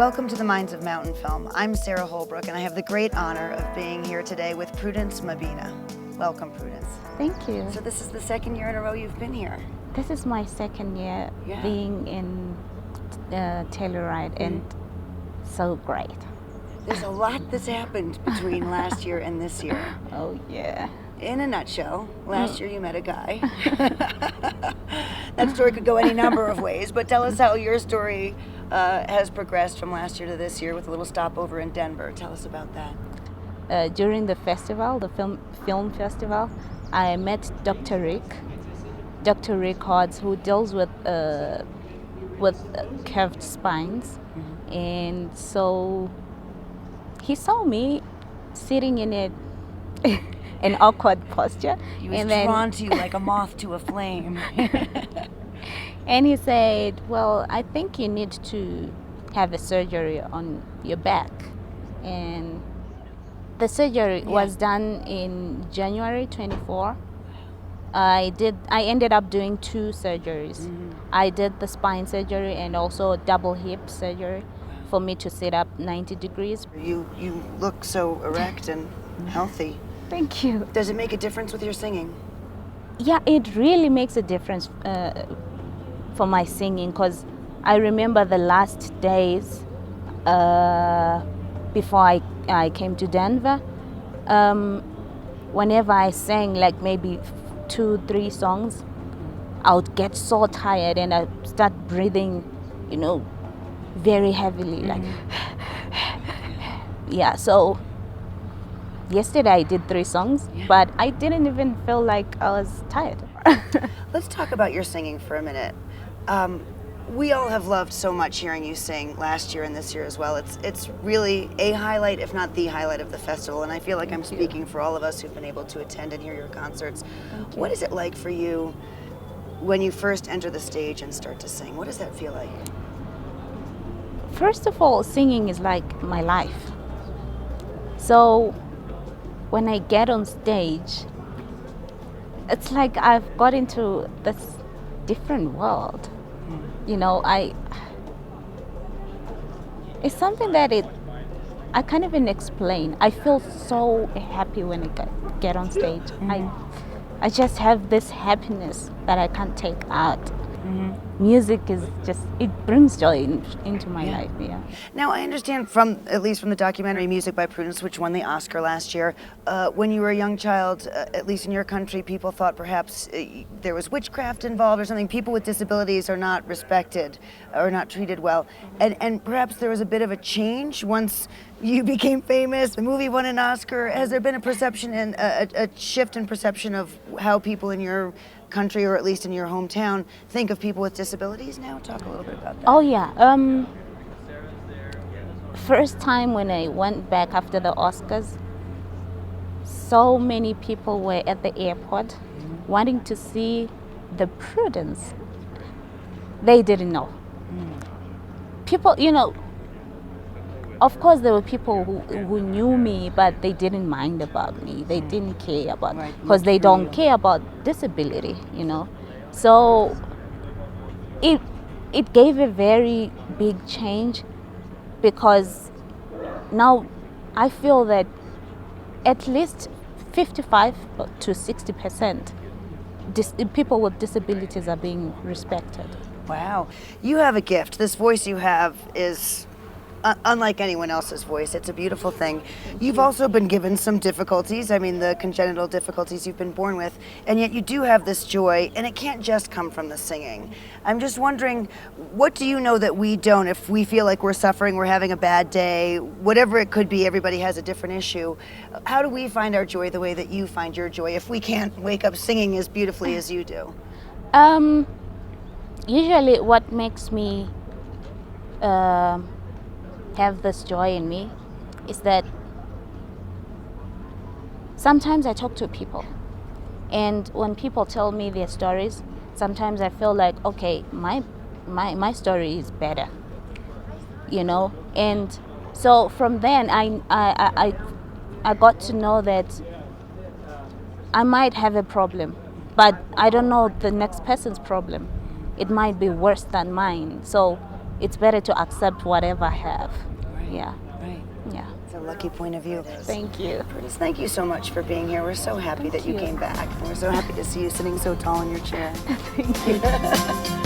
Welcome to the Minds of Mountain Film. I'm Sarah Holbrooke, and I have the great honor of being here today with Prudence Mabhena. Welcome, Prudence. Thank you. So this is the second year in a row you've been here. This is my second year being in Telluride, and so great. There's a lot that's happened between last year and this year. Oh, yeah. In a nutshell, last year you met a guy. That story could go any number of ways, but tell us how your story has progressed from last year to this year with a little stopover in Denver. Tell us about that. During the festival, the film festival, I met Dr. RickHodes, who deals with curved spines. Mm-hmm. And so he saw me sitting in an awkward posture. He was drawn to you like a moth to a flame. And he said, well, I think you need to have a surgery on your back. And the surgery was done in January 24. I ended up doing 2 surgeries. Mm-hmm. I did the spine surgery and also double hip surgery for me to sit up 90 degrees. You look so erect and healthy. Thank you. Does it make a difference with your singing? Yeah, it really makes a difference for my singing, because I remember the last days before I came to Denver, whenever I sang like maybe 2-3 songs, I would get so tired and I start breathing, very heavily, like so yesterday I did 3 songs, but I didn't even feel like I was tired. Let's talk about your singing for a minute. We all have loved so much hearing you sing last year and this year as well. It's really a highlight, if not the highlight of the festival, and I feel like I'm speaking for all of us who've been able to attend and hear your concerts. What is it like for you when you first enter the stage and start to sing? What does that feel like? First of all, singing is like my life. So when I get on stage, it's like I've got into this different world. It's something that I can't even explain. I feel so happy when I get on stage. Mm-hmm. I just have this happiness that I can't take out. Mm-hmm. Music is it brings joy into my life. Yeah. Now I understand at least from the documentary Music by Prudence, which won the Oscar last year, when you were a young child, at least in your country, people thought perhaps there was witchcraft involved or something. People with disabilities are not respected or not treated well. And perhaps there was a bit of a change once you became famous. The movie won an Oscar. Has there been a perception and a shift in perception of how people in your country, or at least in your hometown, think of people with disabilities now? Talk a little bit about that. Oh yeah. First time when I went back after the Oscars, so many people were at the airport wanting to see the Prudence. They didn't know. People, of course there were people who knew me, but they didn't mind about me. They didn't care about, because they don't care about disability, So it gave a very big change, because now I feel that at least 55 to 60% people with disabilities are being respected. Wow. You have a gift. This voice you have is unlike anyone else's voice. It's a beautiful thing. You've also been given some difficulties, the congenital difficulties you've been born with, and yet you do have this joy, and it can't just come from the singing. I'm just wondering, what do you know that we don't? If we feel like we're suffering, we're having a bad day, whatever it could be, everybody has a different issue. How do we find our joy the way that you find your joy if we can't wake up singing as beautifully as you do? Usually what makes me have this joy in me is that sometimes I talk to people, and when people tell me their stories, sometimes I feel like, okay, my story is better, and so from then I got to know that I might have a problem, but I don't know the next person's problem. It might be worse than mine. So it's better to accept whatever I have. Right. Yeah. Right. Yeah. It's a lucky point of view. Thank you. Prudence, thank you so much for being here. We're so happy that you you. came back. We're so happy to see you sitting so tall in your chair. Thank you.